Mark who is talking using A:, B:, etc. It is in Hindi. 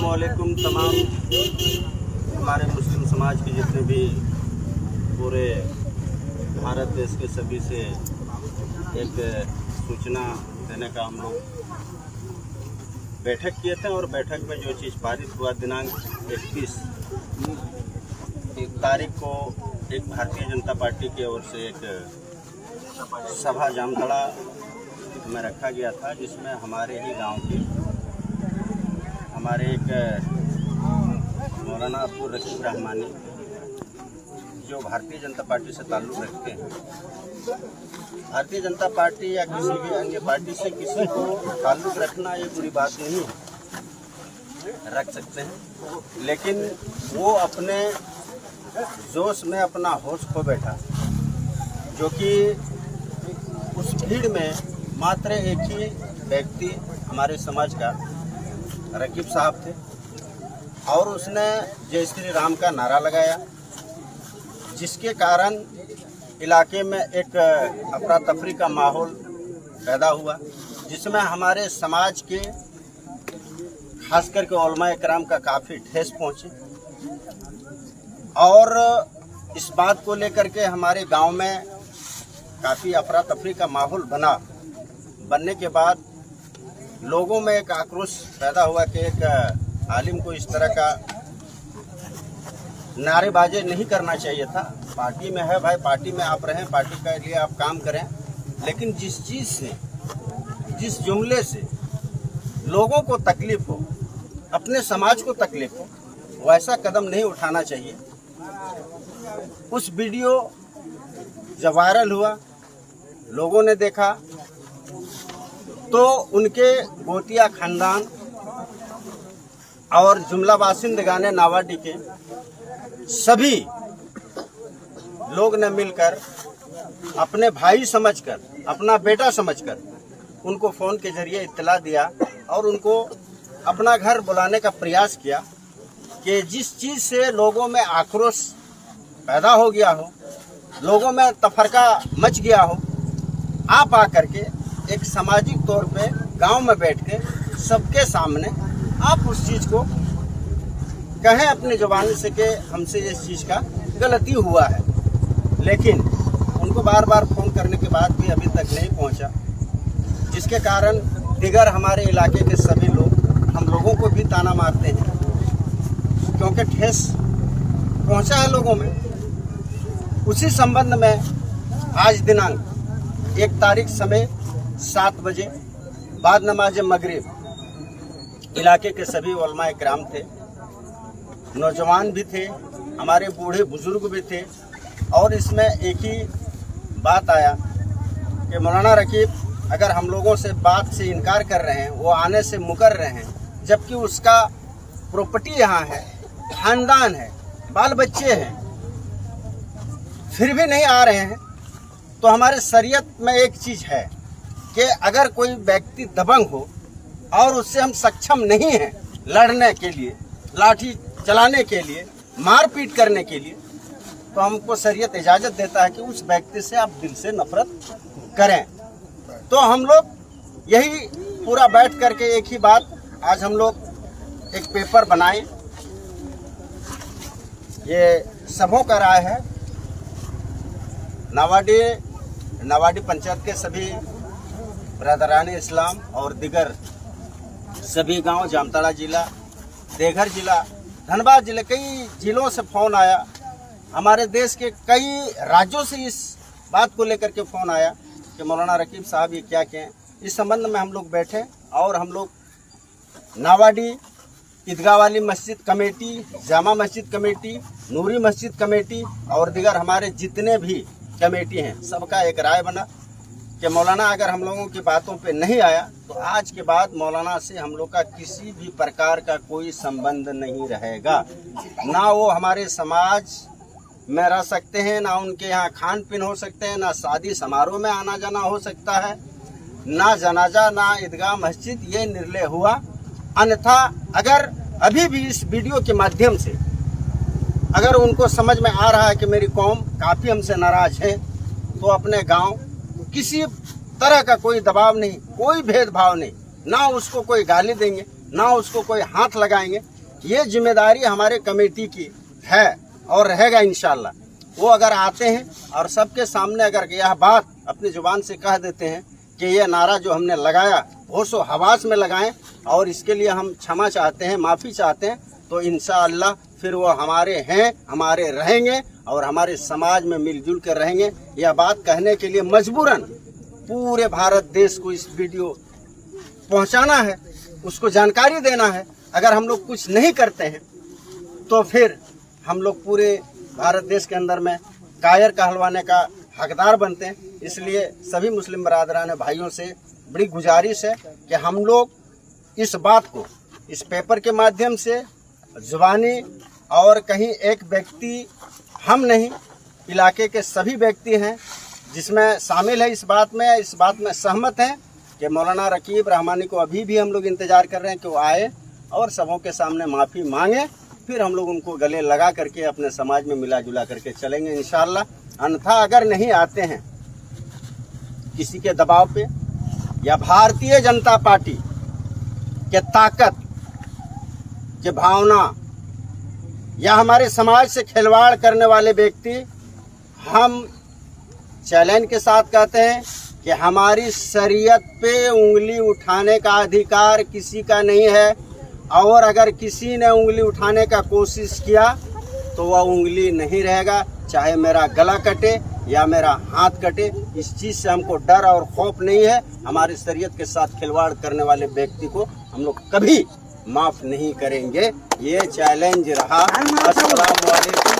A: अस्सलामुअलैकुम तमाम हमारे मुस्लिम समाज के जितने भी पूरे भारत देश के सभी से एक सूचना देने का हम लोग बैठक किए थे और बैठक में जो चीज़ पारित हुआ दिनांक 31 तारीख को एक भारतीय जनता पार्टी की ओर से एक सभा जामताड़ा में रखा गया था, जिसमें हमारे ही गांव के हमारे एक मौलाना अब्दुल रशीद रहमानी जो भारतीय जनता पार्टी से ताल्लुक़ रखते हैं। भारतीय जनता पार्टी या किसी भी अन्य पार्टी से किसी को ताल्लुक़ रखना ये बुरी बात नहीं है, रख सकते हैं, लेकिन वो अपने जोश में अपना होश खो बैठा, जो कि उस भीड़ में मात्र एक ही व्यक्ति हमारे समाज का रकीब साहब थे और उसने जय श्री राम का नारा लगाया, जिसके कारण इलाके में एक अफरा तफरी का माहौल पैदा हुआ, जिसमें हमारे समाज के खास करके उलमा इकराम का काफ़ी ठेस पहुँचे और इस बात को लेकर के हमारे गांव में काफ़ी अफरा तफरी का माहौल बनने के बाद लोगों में एक आक्रोश पैदा हुआ कि एक आलिम को इस तरह का नारेबाजी नहीं करना चाहिए था। पार्टी में है भाई, पार्टी में आप रहें, पार्टी के लिए आप काम करें, लेकिन जिस चीज़ से, जिस जुमले से लोगों को तकलीफ हो, अपने समाज को तकलीफ हो, वैसा कदम नहीं उठाना चाहिए। उस वीडियो जब वायरल हुआ, लोगों ने देखा तो उनके गोतिया खानदान और जुमला बासिंदगाने नावाडी के सभी लोग ने मिलकर अपने भाई समझकर, अपना बेटा समझकर उनको फ़ोन के जरिए इत्तला दिया और उनको अपना घर बुलाने का प्रयास किया कि जिस चीज़ से लोगों में आक्रोश पैदा हो गया हो, लोगों में तफरका मच गया हो, आप आकर के एक सामाजिक तौर पे गांव में बैठ के सबके सामने आप उस चीज़ को कहें अपनी ज़ुबान से कि हमसे इस चीज़ का गलती हुआ है। लेकिन उनको बार बार फ़ोन करने के बाद भी अभी तक नहीं पहुंचा, जिसके कारण दिगर हमारे इलाके के सभी लोग हम लोगों को भी ताना मारते हैं, क्योंकि ठेस पहुंचा है लोगों में। उसी संबंध में आज दिनांक 1 तारीख समय 7 बजे बाद नमाज मगरिब इलाके के सभी उलमा इकराम थे, नौजवान भी थे, हमारे बूढ़े बुजुर्ग भी थे और इसमें एक ही बात आया कि मौलाना रकीब अगर हम लोगों से बात से इनकार कर रहे हैं, वो आने से मुकर रहे हैं, जबकि उसका प्रॉपर्टी यहाँ है, खानदान है, बाल बच्चे हैं, फिर भी नहीं आ रहे हैं, तो हमारे शरीयत में एक चीज़ है कि अगर कोई व्यक्ति दबंग हो और उससे हम सक्षम नहीं हैं लड़ने के लिए, लाठी चलाने के लिए, मारपीट करने के लिए, तो हमको शरीयत इजाज़त देता है कि उस व्यक्ति से आप दिल से नफरत करें। तो हम लोग यही पूरा बैठ करके एक ही बात आज हम लोग एक पेपर बनाए, ये सबों का राय है। नावाडी पंचायत के सभी बरदरानी इस्लाम और दिगर सभी गांव, जामताड़ा जिला, देवघर जिला, धनबाद जिले, कई जिलों से फ़ोन आया, हमारे देश के कई राज्यों से इस बात को लेकर के फ़ोन आया कि मौलाना रकीब साहब ये क्या कहें। इस संबंध में हम लोग बैठे और हम लोग नावाडी ईदगाह वाली मस्जिद कमेटी, जामा मस्जिद कमेटी, नूरी मस्जिद कमेटी और दिगर हमारे जितने भी कमेटी हैं, सबका एक राय बना कि मौलाना अगर हम लोगों की बातों पे नहीं आया तो आज के बाद मौलाना से हम लोग का किसी भी प्रकार का कोई संबंध नहीं रहेगा। ना वो हमारे समाज में रह सकते हैं, ना उनके यहाँ खान पीन हो सकते हैं, ना शादी समारोह में आना जाना हो सकता है, ना जनाजा, ना ईदगाह मस्जिद, ये निर्णय हुआ। अन्यथा अगर अभी भी इस वीडियो के माध्यम से अगर उनको समझ में आ रहा है कि मेरी कौम काफ़ी हमसे नाराज है, तो अपने गांव किसी तरह का कोई दबाव नहीं, कोई भेदभाव नहीं, ना उसको कोई गाली देंगे, ना उसको कोई हाथ लगाएंगे। ये जिम्मेदारी हमारे कमेटी की है और रहेगा इंशाल्लाह। वो अगर आते हैं और सबके सामने अगर यह बात अपनी जुबान से कह देते हैं कि ये नारा जो हमने लगाया होशो हवास में लगाएं और इसके लिए हम क्षमा चाहते हैं, माफ़ी चाहते हैं, तो इंशाअल्लाह फिर वो हमारे हैं, हमारे रहेंगे और हमारे समाज में मिलजुल कर रहेंगे। यह बात कहने के लिए मजबूरन पूरे भारत देश को इस वीडियो पहुंचाना है, उसको जानकारी देना है। अगर हम लोग कुछ नहीं करते हैं तो फिर हम लोग पूरे भारत देश के अंदर में कायर कहलवाने का हकदार बनते हैं। इसलिए सभी मुस्लिम बरादरान भाइयों से बड़ी गुजारिश है कि हम लोग इस बात को इस पेपर के माध्यम से जुबानी और कहीं एक व्यक्ति हम नहीं, इलाके के सभी व्यक्ति हैं जिसमें शामिल है, इस बात में सहमत हैं कि मौलाना रकीब रहमानी को अभी भी हम लोग इंतज़ार कर रहे हैं कि वो आए और सबों के सामने माफ़ी मांगे, फिर हम लोग उनको गले लगा करके अपने समाज में मिला जुला करके चलेंगे इंशाअल्लाह। अन्यथा अगर नहीं आते हैं किसी के दबाव पे या भारतीय जनता पार्टी के ताकत के भावना या हमारे समाज से खिलवाड़ करने वाले व्यक्ति, हम चैलेंज के साथ कहते हैं कि हमारी शरीयत पे उंगली उठाने का अधिकार किसी का नहीं है और अगर किसी ने उंगली उठाने का कोशिश किया तो वह उंगली नहीं रहेगा, चाहे मेरा गला कटे या मेरा हाथ कटे। इस चीज़ से हमको डर और खौफ नहीं है। हमारी शरीयत के साथ खिलवाड़ करने वाले व्यक्ति को हम लोग कभी माफ़ नहीं करेंगे। ये चैलेंज रहा। अस्सलाम वालेकुम।